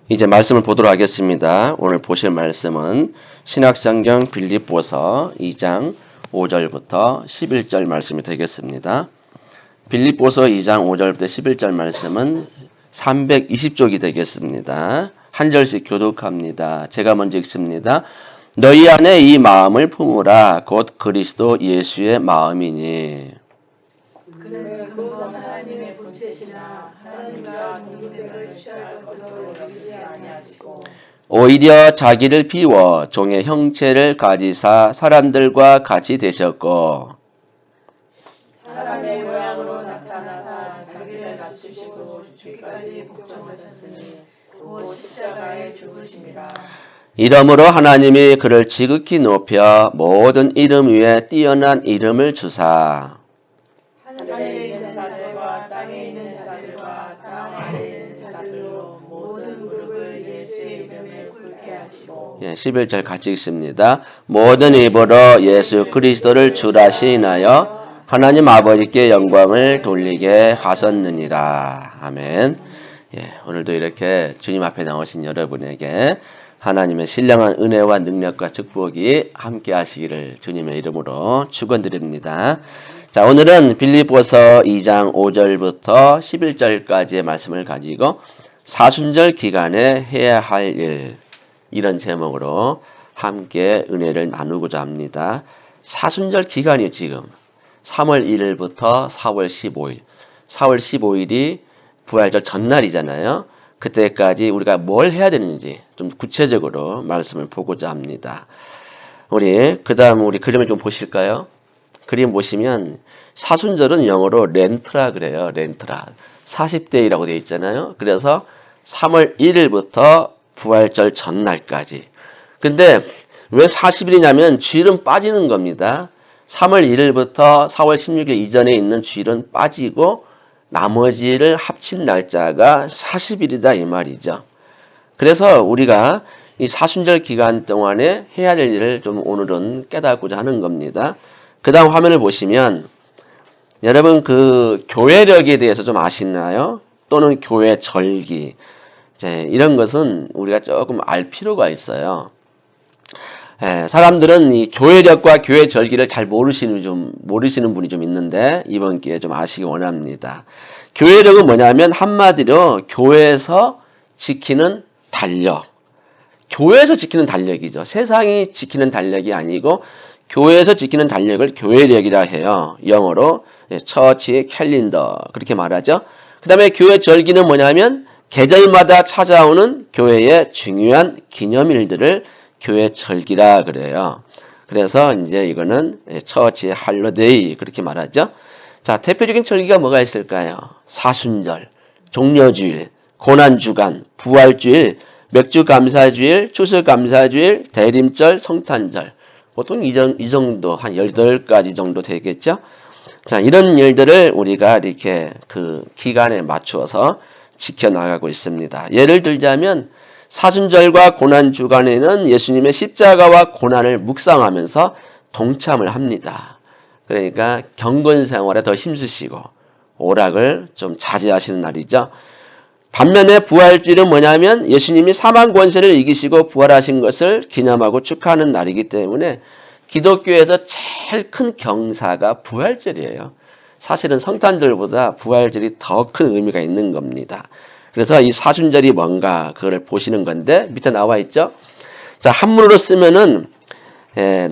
이제 말씀을 보도록 하겠습니다. 오늘 보실 말씀은 신약성경 빌립보서 2장 5절부터 11절 말씀이 되겠습니다. 빌립보서 2장 5절부터 11절 말씀은 320쪽이 되겠습니다. 한 절씩 교독합니다. 제가 먼저 읽습니다. 너희 안에 이 마음을 품으라. 곧 그리스도 예수의 마음이니. 그는 근본 하나님의 본체시나 하나님과 동등됨을 취할 것으로 여기지 아니하시고 오히려 자기를 비워 종의 형체를 가지사 사람들과 같이 되셨고 사람의 모양으로 나타나사 자기를 낮추시고 죽기까지 복종하셨으니 곧 십자가에 죽으심이라. 이러므로 하나님이 그를 지극히 높여 모든 이름 위에 뛰어난 이름을 주사 하늘에 있는 자들과 땅에 있는 자들과 땅 아래에 있는 자들로 모든 무릎을 예수의 이름에 꿇게 하시고 11절 같이 읽습니다. 모든 입으로 예수 그리스도를 주라 시인하여 하나님 아버지께 영광을 돌리게 하셨느니라. 아멘. 오늘도 이렇게 주님 앞에 나오신 여러분에게 하나님의 신령한 은혜와 능력과 축복이 함께 하시기를 주님의 이름으로 축원드립니다. 자, 오늘은 빌립보서 2장 5절부터 11절까지의 말씀을 가지고 사순절 기간에 해야 할 일, 이런 제목으로 함께 은혜를 나누고자 합니다. 사순절 기간이 지금 3월 1일부터 4월 15일, 4월 15일이 부활절 전날이잖아요. 그때까지 우리가 뭘 해야 되는지 좀 구체적으로 말씀을 보고자 합니다. 그 다음 우리 그림을 좀 보실까요? 그림 보시면 사순절은 영어로 렌트라 그래요. 렌트라. 40데이라고 되어 있잖아요. 그래서 3월 1일부터 부활절 전날까지. 근데 왜 40일이냐면 주일은 빠지는 겁니다. 3월 1일부터 4월 16일 이전에 있는 주일은 빠지고 나머지를 합친 날짜가 40일이다 이 말이죠. 그래서 우리가 이 사순절 기간 동안에 해야 될 일을 좀 오늘은 깨닫고자 하는 겁니다. 그 다음 화면을 보시면 여러분 그 교회력에 대해서 좀 아시나요? 또는 교회 절기 이런 것은 우리가 조금 알 필요가 있어요. 사람들은 이 교회력과 교회 절기를 잘 모르시는 분이 좀 있는데 이번 기회에 좀 아시기 원합니다. 교회력은 뭐냐면 한마디로 교회에서 지키는 달력. 교회에서 지키는 달력이죠. 세상이 지키는 달력이 아니고 교회에서 지키는 달력을 교회력이라 해요. 영어로 처치 캘린더 그렇게 말하죠. 그 다음에 교회 절기는 뭐냐면 계절마다 찾아오는 교회의 중요한 기념일들을 교회 절기라 그래요. 그래서 이제 이거는 처치 할러데이 그렇게 말하죠. 자, 대표적인 절기가 뭐가 있을까요? 사순절, 종려주일, 고난주간, 부활주일, 맥주감사주일, 추수감사주일, 대림절, 성탄절. 보통 이 정도 한 18가지 정도 되겠죠. 자, 이런 일들을 우리가 이렇게 그 기간에 맞추어서 지켜나가고 있습니다. 예를 들자면 사순절과 고난주간에는 예수님의 십자가와 고난을 묵상하면서 동참을 합니다. 그러니까 경건 생활에 더 힘쓰시고 오락을 좀 자제하시는 날이죠. 반면에 부활주일은 뭐냐면 예수님이 사망 권세를 이기시고 부활하신 것을 기념하고 축하하는 날이기 때문에 기독교에서 제일 큰 경사가 부활절이에요. 사실은 성탄절보다 부활절이 더 큰 의미가 있는 겁니다. 그래서 이 사순절이 뭔가 그걸 보시는 건데 밑에 나와 있죠. 자, 한문으로 쓰면은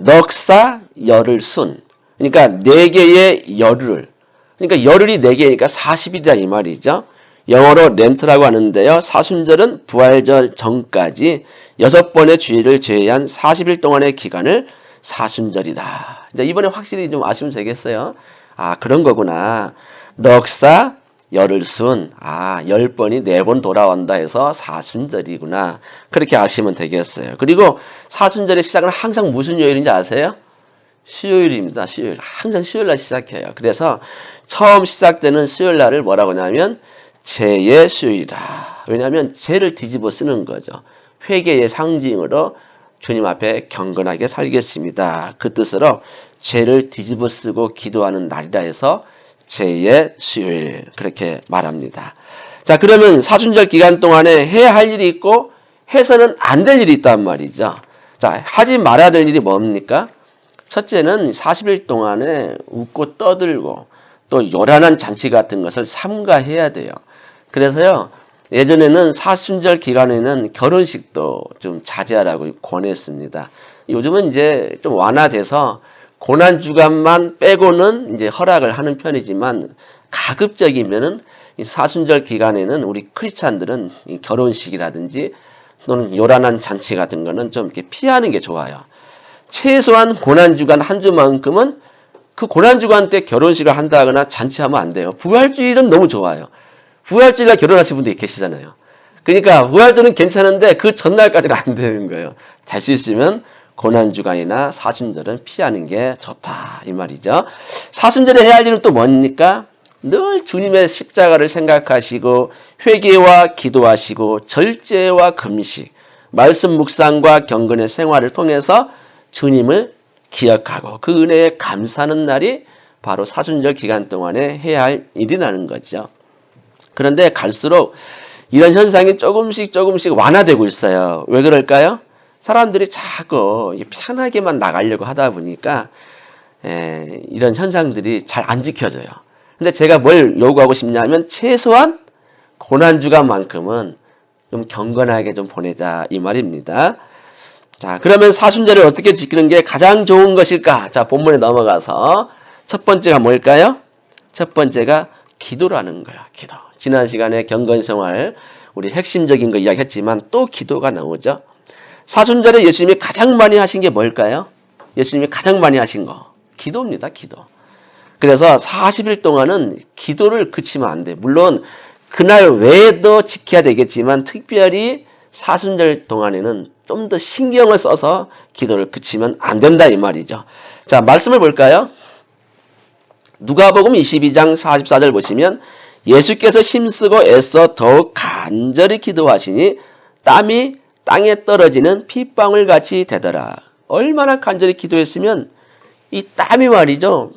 넉사 열흘순. 그러니까 4개의 열흘. 그러니까 열흘이 4개니까 40일이다 이 말이죠. 영어로 렌트라고 하는데요. 사순절은 부활절 전까지 6번의 주일을 제외한 40일 동안의 기간을 사순절이다. 이제 이번에 확실히 좀 아시면 되겠어요. 아, 그런 거구나. 넉사 열흘순, 10번이 4번 돌아온다 해서 사순절이구나. 그렇게 아시면 되겠어요. 그리고 사순절의 시작은 항상 무슨 요일인지 아세요? 수요일입니다. 수요일. 항상 수요일날 시작해요. 그래서 처음 시작되는 수요일날을 뭐라고 하냐면 죄의 수요일이다. 왜냐하면 죄를 뒤집어 쓰는 거죠. 회개의 상징으로 주님 앞에 경건하게 살겠습니다. 그 뜻으로 죄를 뒤집어 쓰고 기도하는 날이라 해서 죄의 수요일 그렇게 말합니다. 자, 그러면 사순절 기간 동안에 해야 할 일이 있고 해서는 안 될 일이 있단 말이죠. 자, 하지 말아야 될 일이 뭡니까? 첫째는 40일 동안에 웃고 떠들고 또 요란한 잔치 같은 것을 삼가해야 돼요. 그래서요, 예전에는 사순절 기간에는 결혼식도 좀 자제하라고 권했습니다. 요즘은 이제 좀 완화돼서 고난주간만 빼고는 이제 허락을 하는 편이지만 가급적이면은 이 사순절 기간에는 우리 크리스찬들은 이 결혼식이라든지 또는 요란한 잔치 같은 거는 좀 이렇게 피하는 게 좋아요. 최소한 고난주간 한 주만큼은 그 고난주간 때 결혼식을 한다거나 잔치하면 안 돼요. 부활주일은 너무 좋아요. 부활주일날 결혼하신 분들이 계시잖아요. 그러니까 부활주일은 괜찮은데 그 전날까지는 안 되는 거예요. 될 수 있으면 고난주간이나 사순절은 피하는 게 좋다 이 말이죠. 사순절에 해야 할 일은 또 뭡니까? 늘 주님의 십자가를 생각하시고 회개와 기도하시고 절제와 금식, 말씀 묵상과 경건의 생활을 통해서 주님을 기억하고 그 은혜에 감사하는 날이 바로 사순절 기간 동안에 해야 할 일이라는 거죠. 그런데 갈수록 이런 현상이 조금씩 완화되고 있어요. 왜 그럴까요? 사람들이 자꾸 편하게만 나가려고 하다 보니까 이런 현상들이 잘 안 지켜져요. 근데 제가 뭘 요구하고 싶냐면 최소한 고난주간만큼은 좀 경건하게 좀 보내자 이 말입니다. 자, 그러면 사순절을 어떻게 지키는 게 가장 좋은 것일까? 자, 본문에 넘어가서 첫 번째가 뭘까요? 첫 번째가 기도라는 거야. 기도. 지난 시간에 경건생활 우리 핵심적인 거 이야기했지만 또 기도가 나오죠. 사순절에 예수님이 가장 많이 하신 게 뭘까요? 예수님이 가장 많이 하신 거 기도입니다. 기도. 그래서 40일 동안은 기도를 그치면 안 돼. 물론 그날 외에도 지켜야 되겠지만 특별히 사순절 동안에는 좀 더 신경을 써서 기도를 그치면 안 된다 이 말이죠. 자, 말씀을 볼까요? 누가복음 22장 44절 보시면 예수께서 힘쓰고 애써 더욱 간절히 기도하시니 땀이 땅에 떨어지는 핏방울 같이 되더라. 얼마나 간절히 기도했으면 이 땀이 말이죠.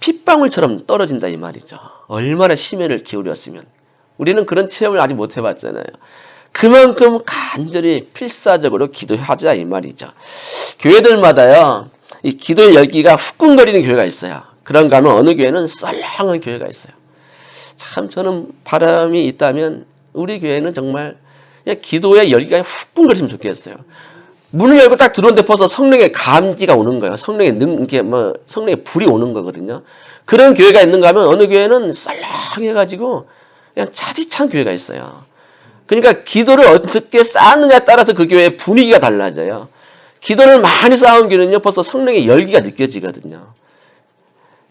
핏방울처럼 떨어진다 이 말이죠. 얼마나 심혈을 기울였으면. 우리는 그런 체험을 아직 못 해봤잖아요. 그만큼 간절히 필사적으로 기도하자 이 말이죠. 교회들마다요. 이 기도의 열기가 후끈거리는 교회가 있어요. 그런가 하면 어느 교회는 썰렁한 교회가 있어요. 참 저는 바람이 있다면 우리 교회는 정말 그냥 기도의 열기가 후끈거리면 좋겠어요. 문을 열고 딱 들어오는데 벌써 성령의 감지가 오는 거예요. 성령의 불이 오는 거거든요. 그런 교회가 있는가 하면 어느 교회는 썰렁해가지고 그냥 차디찬 교회가 있어요. 그러니까 기도를 어떻게 쌓느냐에 따라서 그 교회의 분위기가 달라져요. 기도를 많이 쌓은 교회는요, 벌써 성령의 열기가 느껴지거든요.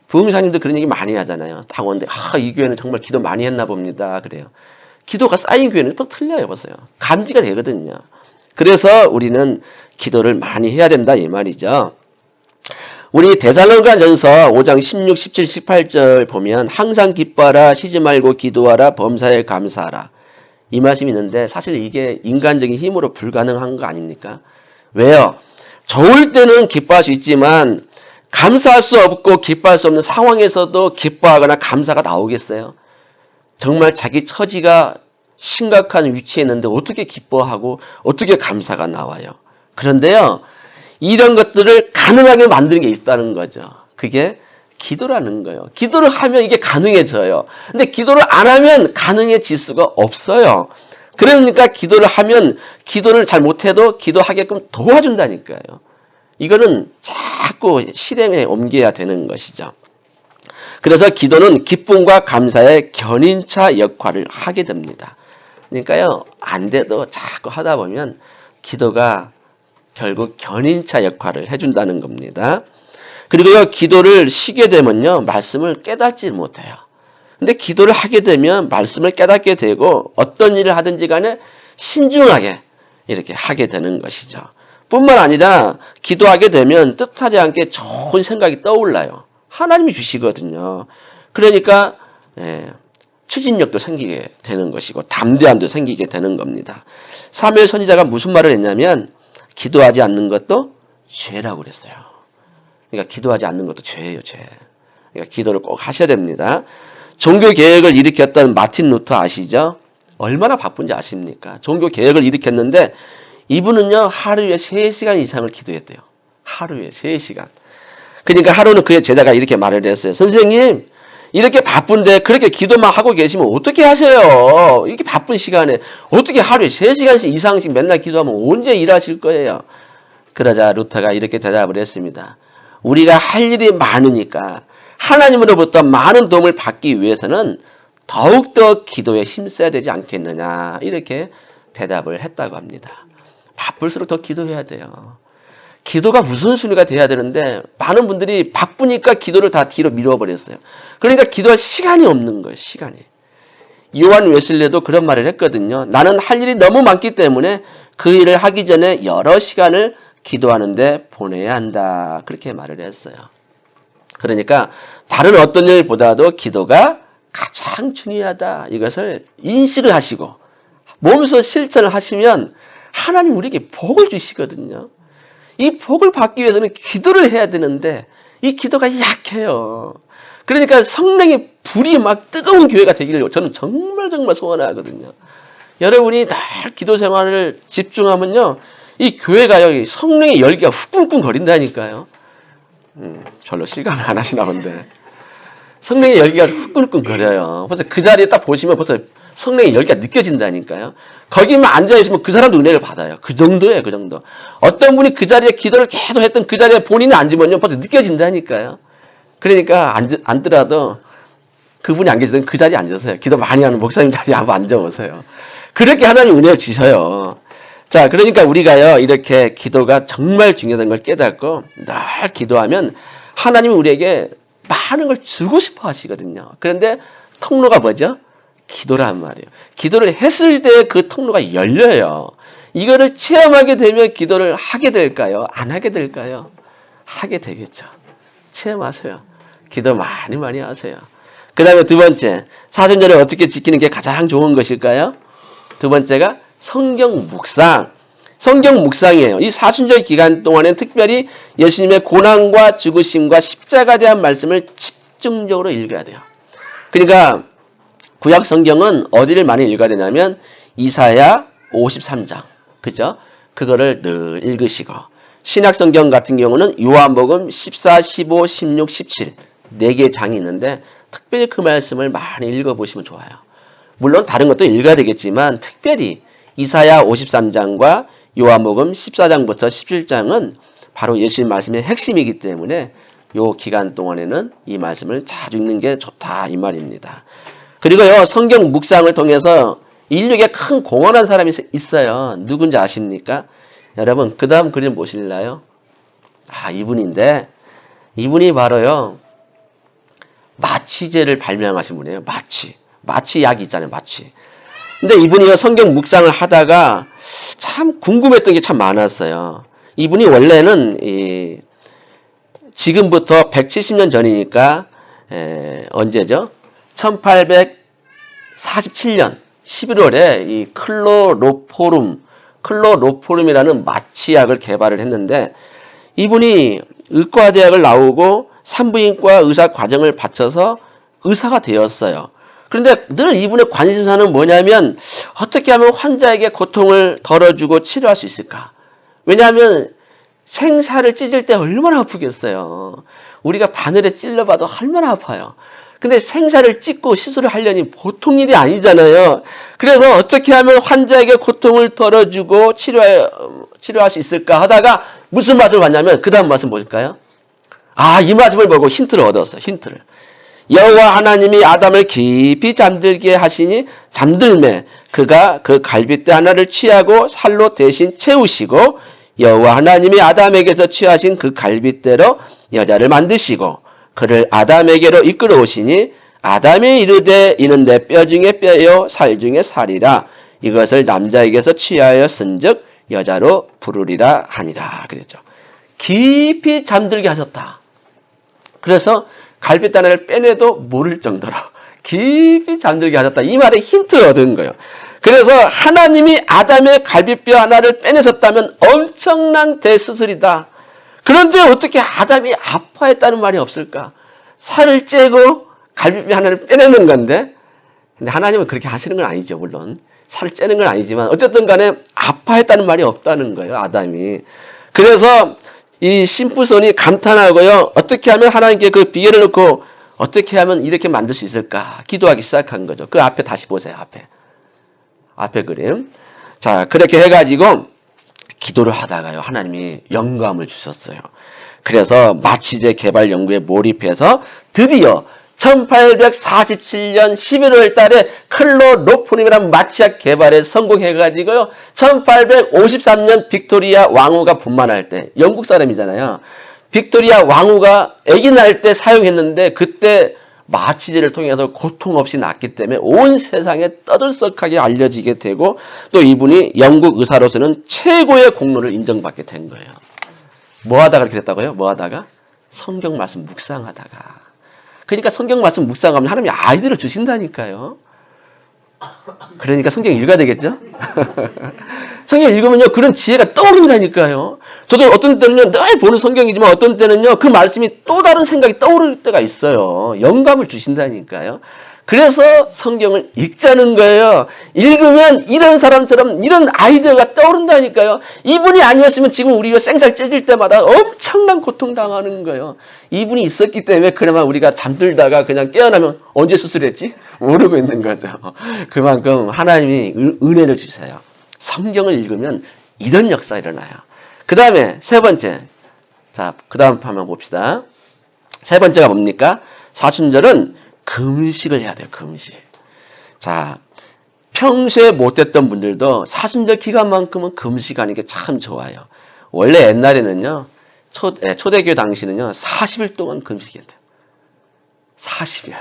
부흥사님도 그런 얘기 많이 하잖아요. 딱 오는데, 이 교회는 정말 기도 많이 했나 봅니다. 그래요. 기도가 쌓인 교회는 또 틀려요, 보세요. 감지가 되거든요. 그래서 우리는 기도를 많이 해야 된다, 이 말이죠. 우리 데살로니가전서 5장 16, 17, 18절 보면 항상 기뻐하라, 쉬지 말고 기도하라, 범사에 감사하라. 이 말씀이 있는데 사실 이게 인간적인 힘으로 불가능한 거 아닙니까? 왜요? 좋을 때는 기뻐할 수 있지만 감사할 수 없고 기뻐할 수 없는 상황에서도 기뻐하거나 감사가 나오겠어요? 정말 자기 처지가 심각한 위치에 있는데 어떻게 기뻐하고 어떻게 감사가 나와요? 그런데요, 이런 것들을 가능하게 만드는 게 있다는 거죠. 그게 기도라는 거예요. 기도를 하면 이게 가능해져요. 근데 기도를 안 하면 가능해질 수가 없어요. 그러니까 기도를 하면 기도를 잘 못해도 기도하게끔 도와준다니까요. 이거는 자꾸 실행에 옮겨야 되는 것이죠. 그래서 기도는 기쁨과 감사의 견인차 역할을 하게 됩니다. 그러니까요, 안 돼도 자꾸 하다 보면 기도가 결국 견인차 역할을 해준다는 겁니다. 그리고요, 기도를 쉬게 되면요, 말씀을 깨닫지 못해요. 근데 기도를 하게 되면 말씀을 깨닫게 되고 어떤 일을 하든지 간에 신중하게 이렇게 하게 되는 것이죠. 뿐만 아니라 기도하게 되면 뜻하지 않게 좋은 생각이 떠올라요. 하나님이 주시거든요. 그러니까 추진력도 생기게 되는 것이고 담대함도 생기게 되는 겁니다. 사무엘 선지자가 무슨 말을 했냐면 기도하지 않는 것도 죄라고 그랬어요. 그러니까 기도하지 않는 것도 죄예요, 죄. 그러니까 기도를 꼭 하셔야 됩니다. 종교개혁을 일으켰던 마틴 루터 아시죠? 얼마나 바쁜지 아십니까? 종교개혁을 일으켰는데 이분은요 하루에 3시간 이상을 기도했대요. 하루에 3시간. 그러니까 하루는 그의 제자가 이렇게 말을 했어요. 선생님 이렇게 바쁜데 그렇게 기도만 하고 계시면 어떻게 하세요? 이렇게 바쁜 시간에 어떻게 하루에 3시간씩 이상씩 맨날 기도하면 언제 일하실 거예요? 그러자 루터가 이렇게 대답을 했습니다. 우리가 할 일이 많으니까 하나님으로부터 많은 도움을 받기 위해서는 더욱더 기도에 힘써야 되지 않겠느냐 이렇게 대답을 했다고 합니다. 바쁠수록 더 기도해야 돼요. 기도가 우선순위가 돼야 되는데 많은 분들이 바쁘니까 기도를 다 뒤로 미뤄버렸어요. 그러니까 기도할 시간이 없는 거예요. 시간이. 요한 웨슬레도 그런 말을 했거든요. 나는 할 일이 너무 많기 때문에 그 일을 하기 전에 여러 시간을 기도하는데 보내야 한다. 그렇게 말을 했어요. 그러니까 다른 어떤 일보다도 기도가 가장 중요하다. 이것을 인식을 하시고 몸소 실천을 하시면 하나님 우리에게 복을 주시거든요. 이 복을 받기 위해서는 기도를 해야 되는데 이 기도가 약해요. 그러니까 성령의 불이 막 뜨거운 교회가 되기를 저는 정말 소원하거든요. 여러분이 날 기도 생활을 집중하면요. 이 교회가요. 성령의 열기가 후끈끈 거린다니까요. 별로 실감을 안 하시나 본데. 성령의 열기가 후끈끈 거려요. 벌써 그 자리에 딱 보시면 벌써 성령의 열기가 느껴진다니까요. 거기만 앉아있으면 그 사람도 은혜를 받아요. 그 정도예요, 그 정도. 어떤 분이 그 자리에 기도를 계속 했던 그 자리에 본인이 앉으면요, 벌써 느껴진다니까요. 그러니까 앉더라도 그분이 안 계시던 그 자리에 앉으세요. 기도 많이 하는 목사님 자리에 한번 앉아보세요. 그렇게 하나님 은혜를 주셔요. 자, 그러니까 우리가요, 이렇게 기도가 정말 중요하다는 걸 깨닫고 늘 기도하면 하나님은 우리에게 많은 걸 주고 싶어 하시거든요. 그런데 통로가 뭐죠? 기도란 말이에요. 기도를 했을 때 그 통로가 열려요. 이거를 체험하게 되면 기도를 하게 될까요? 안 하게 될까요? 하게 되겠죠. 체험하세요. 기도 많이 하세요. 그 다음에 두 번째, 사순절을 어떻게 지키는 게 가장 좋은 것일까요? 두 번째가 성경 묵상. 성경 묵상이에요. 이 사순절 기간 동안엔 특별히 예수님의 고난과 죽으심과 십자가에 대한 말씀을 집중적으로 읽어야 돼요. 그러니까 구약 성경은 어디를 많이 읽어야 되냐면 이사야 53장. 그죠? 그거를 늘 읽으시고 신약 성경 같은 경우는 요한복음 14, 15, 16, 17 4개의 장이 있는데 특별히 그 말씀을 많이 읽어보시면 좋아요. 물론 다른 것도 읽어야 되겠지만 특별히 이사야 53장과 요한복음 14장부터 17장은 바로 예수님 말씀의 핵심이기 때문에 요 기간 동안에는 이 말씀을 자주 읽는 게 좋다 이 말입니다. 그리고요 성경 묵상을 통해서 인류에게 큰 공헌한 사람이 있어요. 누군지 아십니까? 여러분 그 다음 그림 보실래요? 이분인데 이분이 바로요 마취제를 발명하신 분이에요. 마취약이 있잖아요. 마취. 근데 이분이 성경 묵상을 하다가 참 궁금했던 게 참 많았어요. 이분이 원래는 지금부터 170년 전이니까 언제죠? 1847년 11월에 이 클로로포름이라는 마취약을 개발을 했는데 이분이 의과대학을 나오고 산부인과 의사 과정을 마쳐서 의사가 되었어요. 그런데 늘 이분의 관심사는 뭐냐면 어떻게 하면 환자에게 고통을 덜어주고 치료할 수 있을까? 왜냐하면 생사를 찢을 때 얼마나 아프겠어요. 우리가 바늘에 찔러봐도 얼마나 아파요. 근데 생사를 찢고 시술을 하려니 보통 일이 아니잖아요. 그래서 어떻게 하면 환자에게 고통을 덜어주고 치료할 수 있을까 하다가 무슨 말씀을 받냐면 그 다음 말씀 보실까요? 이 말씀을 보고 힌트를 얻었어요. 힌트를. 여호와 하나님이 아담을 깊이 잠들게 하시니 잠들매 그가 그 갈빗대 하나를 취하고 살로 대신 채우시고 여호와 하나님이 아담에게서 취하신 그 갈빗대로 여자를 만드시고 그를 아담에게로 이끌어 오시니 아담이 이르되 이는 내 뼈 중에 뼈요 살 중에 살이라 이것을 남자에게서 취하여 쓴즉 여자로 부르리라 하니라 그랬죠. 깊이 잠들게 하셨다. 그래서 갈빗대 하나를 빼내도 모를 정도로 깊이 잠들게 하셨다. 이 말에 힌트를 얻은 거예요. 그래서 하나님이 아담의 갈빗뼈 하나를 빼내셨다면 엄청난 대수술이다. 그런데 어떻게 아담이 아파했다는 말이 없을까? 살을 째고 갈비뼈 하나를 빼내는 건데, 근데 하나님은 그렇게 하시는 건 아니죠, 물론. 살을 째는 건 아니지만, 어쨌든 간에 아파했다는 말이 없다는 거예요, 아담이. 그래서 이 심플손이 감탄하고요, 어떻게 하면 하나님께 그 비결을 넣고, 어떻게 하면 이렇게 만들 수 있을까? 기도하기 시작한 거죠. 그 앞에 다시 보세요, 앞에 그림. 자, 그렇게 해가지고, 기도를 하다가요, 하나님이 영감을 주셨어요. 그래서 마취제 개발 연구에 몰입해서 드디어 1847년 11월 달에 클로로포님이라는 마취약 개발에 성공해가지고요, 1853년 빅토리아 왕후가 분만할 때, 영국 사람이잖아요. 빅토리아 왕후가 아기 낳을 때 사용했는데, 그때 마취제를 통해서 고통 없이 낫기 때문에 온 세상에 떠들썩하게 알려지게 되고, 또 이분이 영국 의사로서는 최고의 공로를 인정받게 된 거예요. 뭐 하다가 그렇게 됐다고요? 뭐 하다가? 성경 말씀 묵상하다가. 그러니까 성경 말씀 묵상하면 하나님이 아이디어를 주신다니까요. 그러니까 성경 읽어야 되겠죠? 성경 읽으면요, 그런 지혜가 떠오른다니까요. 저도 어떤 때는요, 늘 보는 성경이지만 어떤 때는요, 그 말씀이 또 다른 생각이 떠오를 때가 있어요. 영감을 주신다니까요. 그래서 성경을 읽자는 거예요. 읽으면 이런 사람처럼 이런 아이디어가 떠오른다니까요. 이분이 아니었으면 지금 우리가 생살 째질 때마다 엄청난 고통당하는 거예요. 이분이 있었기 때문에 그나마 우리가 잠들다가 그냥 깨어나면 언제 수술했지? 모르고 있는 거죠. 그만큼 하나님이 은혜를 주세요. 성경을 읽으면 이런 역사가 일어나요. 그 다음에 세 번째. 자, 그 다음 한번 봅시다. 세 번째가 뭡니까? 사순절은 금식을 해야 돼요, 금식. 자, 평소에 못했던 분들도 사순절 기간만큼은 금식하는 게 참 좋아요. 원래 옛날에는요, 초대교회 당시는요, 40일 동안 금식했대요. 40일.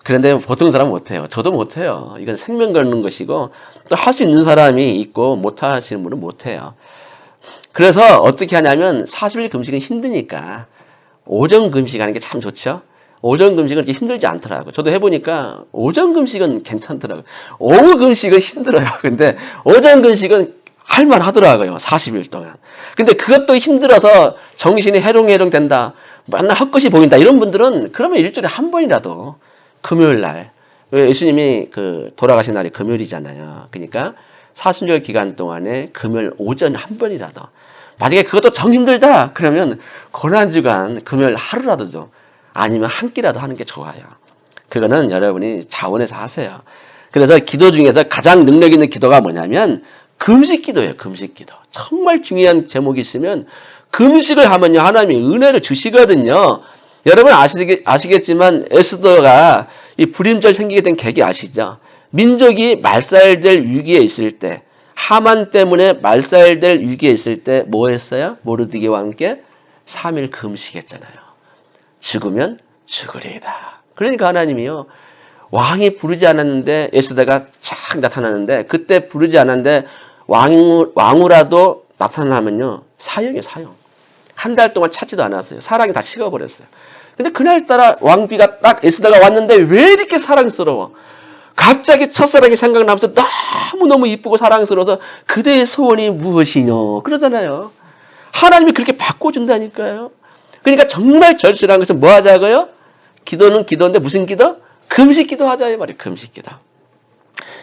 그런데 보통 사람은 못해요. 저도 못해요. 이건 생명 걸는 것이고, 또 할 수 있는 사람이 있고, 못하시는 분은 못해요. 그래서 어떻게 하냐면, 40일 금식은 힘드니까, 오전 금식하는 게 참 좋죠? 오전 금식은 그렇게 힘들지 않더라고요. 저도 해보니까 오전 금식은 괜찮더라고요. 오후 금식은 힘들어요. 근데 오전 금식은 할만하더라고요. 40일 동안. 근데 그것도 힘들어서 정신이 해롱해롱 된다. 맨날 헛것이 보인다. 이런 분들은 그러면 일주일에 한 번이라도 금요일 날. 왜 예수님이 돌아가신 날이 금요일이잖아요. 그러니까 사순절 기간 동안에 금요일 오전 한 번이라도. 만약에 그것도 정 힘들다. 그러면 고난주간 금요일 하루라도 좀. 아니면 한 끼라도 하는 게 좋아요. 그거는 여러분이 자원해서 하세요. 그래서 기도 중에서 가장 능력 있는 기도가 뭐냐면 금식 기도예요. 금식 기도. 정말 중요한 제목이 있으면 금식을 하면요, 하나님이 은혜를 주시거든요. 여러분 아시겠지만 에스더가 이 불임절 생기게 된 계기 아시죠? 민족이 말살될 위기에 있을 때, 하만 때문에 말살될 위기에 있을 때 뭐 했어요? 모르드게와 함께 3일 금식했잖아요. 죽으면 죽으리이다. 그러니까 하나님이요, 왕이 부르지 않았는데 에스더가 착 나타나는데, 그때 부르지 않았는데 왕후라도 나타나면요, 사형이에요, 사형. 한 달 동안 찾지도 않았어요. 사랑이 다 식어버렸어요. 근데 그날따라 왕비가 딱 에스더가 왔는데 왜 이렇게 사랑스러워? 갑자기 첫사랑이 생각나면서 너무너무 이쁘고 사랑스러워서 그대의 소원이 무엇이뇨? 그러잖아요. 하나님이 그렇게 바꿔준다니까요. 그러니까 정말 절실한 것은 뭐 하자고요? 기도는 기도인데 무슨 기도? 금식 기도 하자요 말이에요. 금식 기도.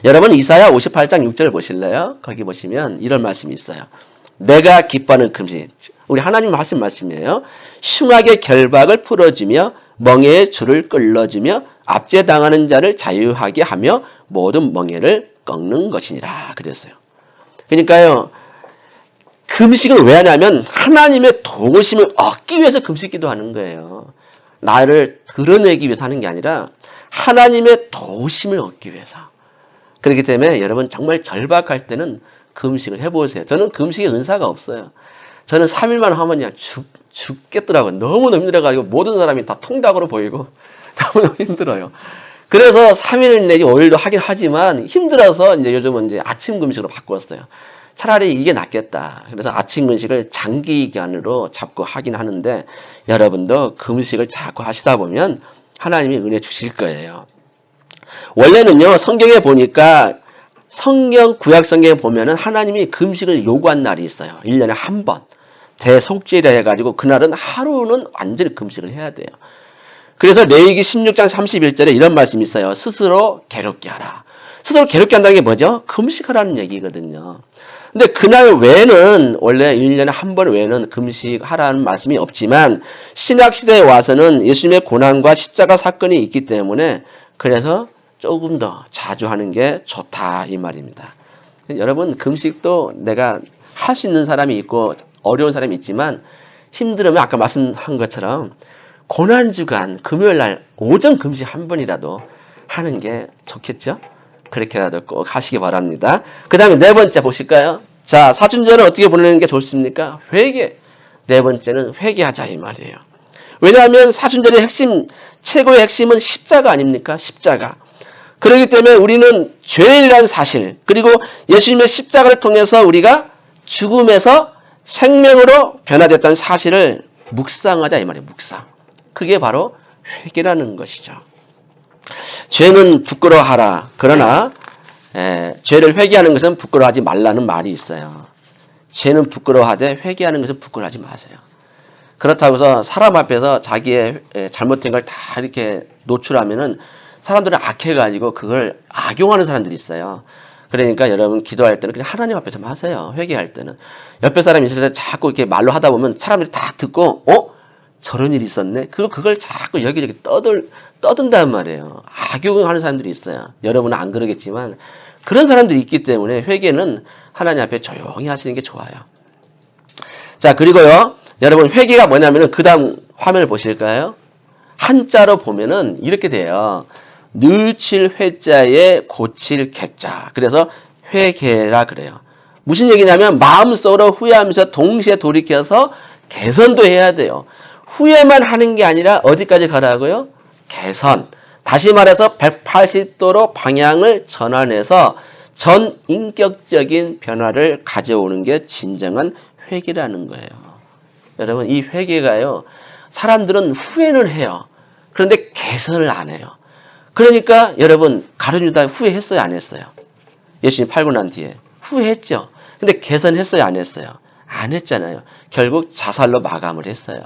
여러분 이사야 58장 6절 보실래요? 거기 보시면 이런 말씀이 있어요. 내가 기뻐하는 금식. 우리 하나님 하신 말씀이에요. 흉악의 결박을 풀어주며 멍에의 줄을 끌어주며 압제당하는 자를 자유하게 하며 모든 멍에를 꺾는 것이니라. 그랬어요. 그러니까요. 금식을 왜 하냐면 하나님의 도우심을 얻기 위해서 금식 기도하는 거예요. 나를 드러내기 위해서 하는 게 아니라 하나님의 도우심을 얻기 위해서. 그렇기 때문에 여러분 정말 절박할 때는 금식을 해보세요. 저는 금식에 은사가 없어요. 저는 3일만 하면 그냥 죽겠더라고요. 너무너무 힘들어가지고 모든 사람이 다 통닭으로 보이고 너무너무 힘들어요. 그래서 3일 내지 5일도 하긴 하지만 힘들어서 이제 요즘은 이제 아침 금식으로 바꿨어요. 차라리 이게 낫겠다. 그래서 아침 금식을 장기 기간으로 잡고 하긴 하는데 여러분도 금식을 자꾸 하시다 보면 하나님이 은혜 주실 거예요. 원래는요, 성경에 보니까 구약 성경에 보면은 하나님이 금식을 요구한 날이 있어요. 1년에 한 번. 대속죄라 해가지고 그날은 하루는 완전히 금식을 해야 돼요. 그래서 레위기 16장 31절에 이런 말씀이 있어요. 스스로 괴롭게 하라. 스스로 괴롭게 한다는 게 뭐죠? 금식하라는 얘기거든요. 근데 그날 외에는 원래 1년에 한 번 외에는 금식하라는 말씀이 없지만 신약시대에 와서는 예수님의 고난과 십자가 사건이 있기 때문에 그래서 조금 더 자주 하는 게 좋다 이 말입니다. 여러분 금식도 내가 할 수 있는 사람이 있고 어려운 사람이 있지만 힘들으면 아까 말씀한 것처럼 고난주간 금요일날 오전 금식 한 번이라도 하는 게 좋겠죠? 그렇게라도 꼭 하시기 바랍니다. 그 다음에 네 번째 보실까요? 자, 사순절은 어떻게 보내는 게 좋습니까? 회개. 네 번째는 회개하자 이 말이에요. 왜냐하면 사순절의 핵심, 최고의 핵심은 십자가 아닙니까? 십자가. 그렇기 때문에 우리는 죄인이라는 사실, 그리고 예수님의 십자가를 통해서 우리가 죽음에서 생명으로 변화됐다는 사실을 묵상하자 이 말이에요. 묵상. 그게 바로 회개라는 것이죠. 죄는 부끄러워하라. 그러나 죄를 회개하는 것은 부끄러워하지 말라는 말이 있어요. 죄는 부끄러워하되 회개하는 것은 부끄러워하지 마세요. 그렇다고 해서 사람 앞에서 자기의 잘못된 걸 다 이렇게 노출하면은 사람들은 악해가지고 그걸 악용하는 사람들이 있어요. 그러니까 여러분 기도할 때는 그냥 하나님 앞에서만 하세요. 회개할 때는. 옆에 사람이 있을 때 자꾸 이렇게 말로 하다 보면 사람들이 다 듣고 저런 일이 있었네? 그걸 자꾸 여기저기 떠든단 말이에요. 악용하는 사람들이 있어요. 여러분은 안 그러겠지만 그런 사람들이 있기 때문에 회개는 하나님 앞에 조용히 하시는 게 좋아요. 자, 그리고요. 여러분 회개가 뭐냐면은 그 다음 화면을 보실까요? 한자로 보면은 이렇게 돼요. 늘칠 회자에 고칠 개자. 그래서 회개라 그래요. 무슨 얘기냐면 마음속으로 후회하면서 동시에 돌이켜서 개선도 해야 돼요. 후회만 하는 게 아니라 어디까지 가라고요? 개선. 다시 말해서 180도로 방향을 전환해서 전인격적인 변화를 가져오는 게 진정한 회개라는 거예요. 여러분 이 회개가요. 사람들은 후회는 해요. 그런데 개선을 안 해요. 그러니까 여러분 가룟 유다 후회했어요? 안 했어요? 예수님 팔고 난 뒤에 후회했죠. 근데 개선했어요? 안 했어요? 안 했잖아요. 결국 자살로 마감을 했어요.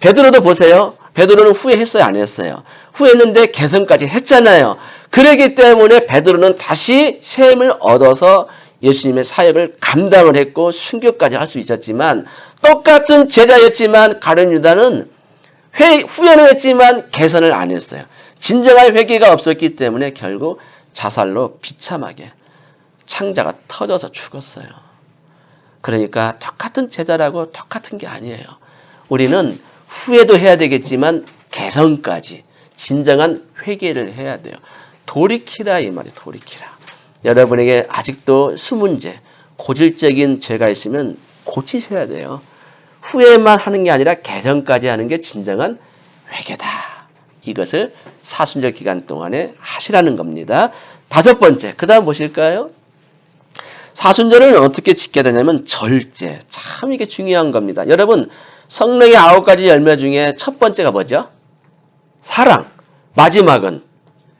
베드로도 보세요. 베드로는 후회했어요? 안 했어요? 후회했는데 개선까지 했잖아요. 그러기 때문에 베드로는 다시 셈을 얻어서 예수님의 사역을 감당을 했고 순교까지 할 수 있었지만 똑같은 제자였지만 가룟 유다는 후회는 했지만 개선을 안 했어요. 진정한 회개가 없었기 때문에 결국 자살로 비참하게 창자가 터져서 죽었어요. 그러니까 똑같은 제자라고 똑같은 게 아니에요. 우리는 후회도 해야 되겠지만 개선까지 진정한 회개를 해야 돼요. 돌이키라 이 말이에요. 돌이키라. 여러분에게 아직도 수문제, 고질적인 죄가 있으면 고치셔야 돼요. 후회만 하는 게 아니라 개선까지 하는 게 진정한 회개다. 이것을 사순절 기간 동안에 하시라는 겁니다. 다섯 번째, 그 다음 보실까요? 사순절은 어떻게 지켜야 되냐면 절제. 참 이게 중요한 겁니다. 여러분 성령의 9가지 열매 중에 첫 번째가 뭐죠? 사랑. 마지막은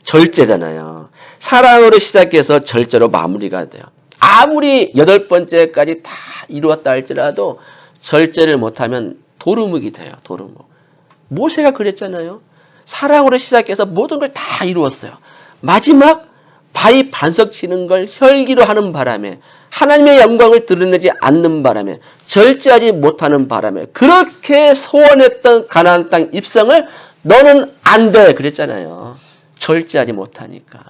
절제잖아요. 사랑으로 시작해서 절제로 마무리가 돼요. 아무리 8번째까지 다 이루었다 할지라도 절제를 못하면 도루묵이 돼요. 도루묵. 모세가 그랬잖아요. 사랑으로 시작해서 모든 걸 다 이루었어요. 마지막 바위 반석 치는 걸 혈기로 하는 바람에 하나님의 영광을 드러내지 않는 바람에 절제하지 못하는 바람에 그렇게 소원했던 가나안 땅 입성을 너는 안 돼 그랬잖아요. 절제하지 못하니까.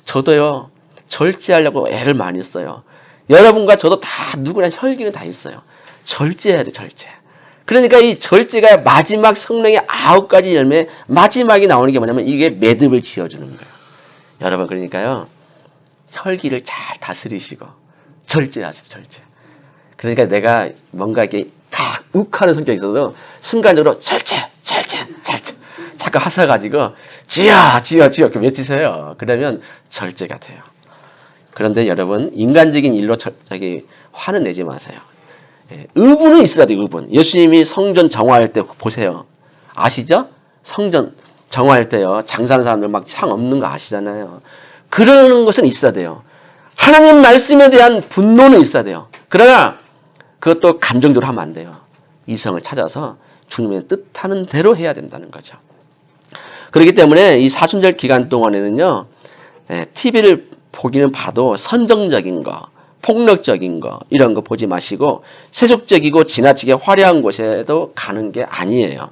저도요. 절제하려고 애를 많이 써요. 여러분과 저도 다 누구나 혈기는 다 있어요. 절제해야 돼. 절제. 그러니까 이 절제가 마지막 성령의 9가지 열매 마지막에 나오는 게 뭐냐면 이게 매듭을 지어주는 거예요. 여러분 그러니까요. 혈기를 잘 다스리시고 절제하세요. 절제. 그러니까 내가 뭔가 이렇게 딱 욱하는 성격이 있어도 순간적으로 절제 잠깐 하셔가지고 지야 이렇게 외치세요. 그러면 절제가 돼요. 그런데 여러분 인간적인 일로 화는 내지 마세요. 의분은 있어야 돼요. 의분. 예수님이 성전 정화할 때 보세요. 아시죠? 성전 정화할 때요. 장사하는 사람들 막 상 없는 거 아시잖아요. 그러는 것은 있어야 돼요. 하나님 말씀에 대한 분노는 있어야 돼요. 그러나 그것도 감정적으로 하면 안 돼요. 이성을 찾아서 주님의 뜻하는 대로 해야 된다는 거죠. 그렇기 때문에 이 사순절 기간 동안에는요, TV를 보기는 봐도 선정적인 거, 폭력적인 거, 이런 거 보지 마시고 세속적이고 지나치게 화려한 곳에도 가는 게 아니에요.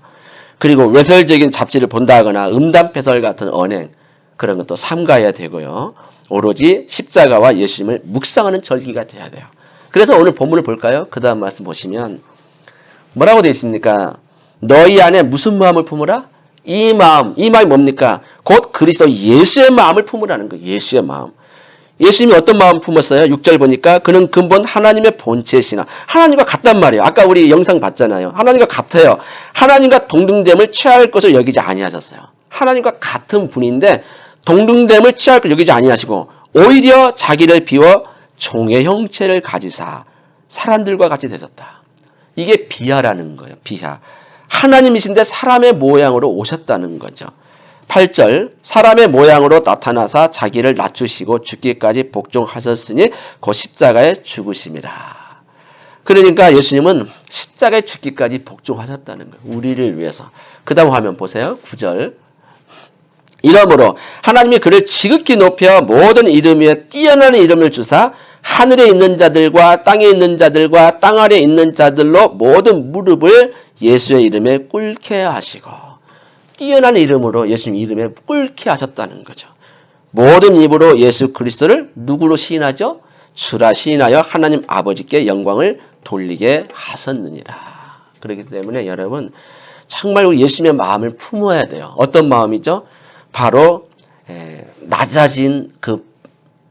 그리고 외설적인 잡지를 본다거나 음담패설 같은 언행, 그런 것도 삼가해야 되고요. 오로지 십자가와 예수님을 묵상하는 절기가 돼야 돼요. 그래서 오늘 본문을 볼까요? 그 다음 말씀 보시면 뭐라고 되어 있습니까? 너희 안에 무슨 마음을 품으라? 이 마음이 뭡니까? 곧 그리스도 예수의 마음을 품으라는 거예요. 예수의 마음. 예수님이 어떤 마음 품었어요? 6절 보니까 그는 근본 하나님의 본체시나 하나님과 같단 말이에요. 아까 우리 영상 봤잖아요. 하나님과 같아요. 하나님과 동등됨을 취할 것을 여기지 아니하셨어요. 하나님과 같은 분인데 동등됨을 취할 것을 여기지 아니하시고 오히려 자기를 비워 종의 형체를 가지사 사람들과 같이 되셨다. 이게 비하라는 거예요. 비하. 하나님이신데 사람의 모양으로 오셨다는 거죠. 8절 사람의 모양으로 나타나사 자기를 낮추시고 죽기까지 복종하셨으니 곧 십자가에 죽으심이라. 그러니까 예수님은 십자가에 죽기까지 복종하셨다는 거예요. 우리를 위해서. 그 다음 화면 보세요. 9절 이러므로 하나님이 그를 지극히 높여 모든 이름 위에 뛰어난 이름을 주사 하늘에 있는 자들과 땅에 있는 자들과 땅 아래에 있는 자들로 모든 무릎을 예수의 이름에 꿇게 하시고 뛰어난 이름으로 예수님 이름에 꿇게 하셨다는 거죠. 모든 입으로 예수 그리스도를 누구로 시인하죠? 주라 시인하여 하나님 아버지께 영광을 돌리게 하셨느니라. 그렇기 때문에 여러분 정말 예수님의 마음을 품어야 돼요. 어떤 마음이죠? 바로 낮아진 그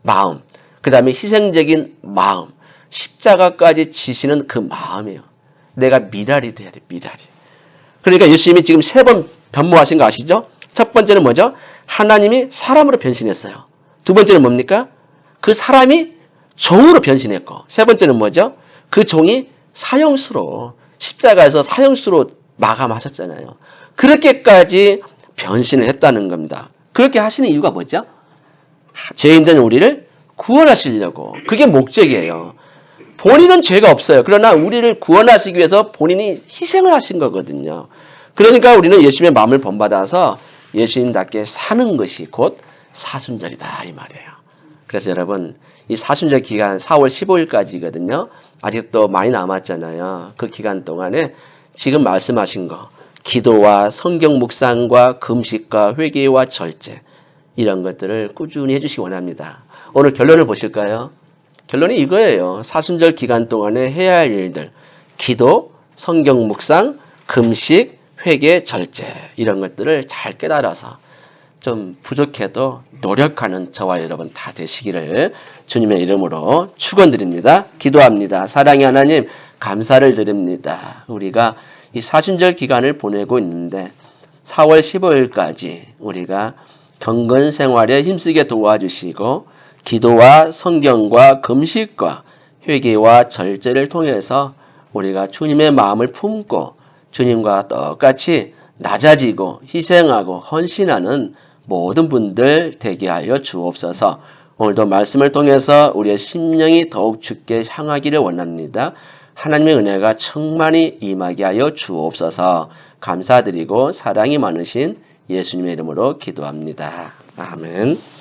마음, 그 다음에 희생적인 마음, 십자가까지 지시는 그 마음이에요. 내가 미랄이 돼야 돼, 미랄이. 그러니까 예수님이 지금 3번 변모하신 거 아시죠? 첫 번째는 뭐죠? 하나님이 사람으로 변신했어요. 두 번째는 뭡니까? 그 사람이 종으로 변신했고, 세 번째는 뭐죠? 그 종이 사형수로, 십자가에서 사형수로 마감하셨잖아요. 그렇게까지 변신을 했다는 겁니다. 그렇게 하시는 이유가 뭐죠? 죄인된 우리를 구원하시려고. 그게 목적이에요. 본인은 죄가 없어요. 그러나 우리를 구원하시기 위해서 본인이 희생을 하신 거거든요. 그러니까 우리는 예수님의 마음을 본받아서 예수님답게 사는 것이 곧 사순절이다 이 말이에요. 그래서 여러분 이 사순절 기간 4월 15일까지거든요. 아직도 많이 남았잖아요. 그 기간 동안에 지금 말씀하신 거 기도와 성경 묵상과 금식과 회개와 절제 이런 것들을 꾸준히 해주시기 원합니다. 오늘 결론을 보실까요? 결론이 이거예요. 사순절 기간 동안에 해야 할 일들 기도, 성경 묵상, 금식, 회개, 절제 이런 것들을 잘 깨달아서 좀 부족해도 노력하는 저와 여러분 다 되시기를 주님의 이름으로 축원드립니다. 기도합니다. 사랑의 하나님 감사를 드립니다. 우리가 이 사순절 기간을 보내고 있는데 4월 15일까지 우리가 경건 생활에 힘쓰게 도와주시고 기도와 성경과 금식과 회개와 절제를 통해서 우리가 주님의 마음을 품고 주님과 똑같이 낮아지고 희생하고 헌신하는 모든 분들 되게 하여 주옵소서. 오늘도 말씀을 통해서 우리의 심령이 더욱 주께 향하기를 원합니다. 하나님의 은혜가 충만히 임하게 하여 주옵소서. 감사드리고 사랑이 많으신 예수님의 이름으로 기도합니다. 아멘.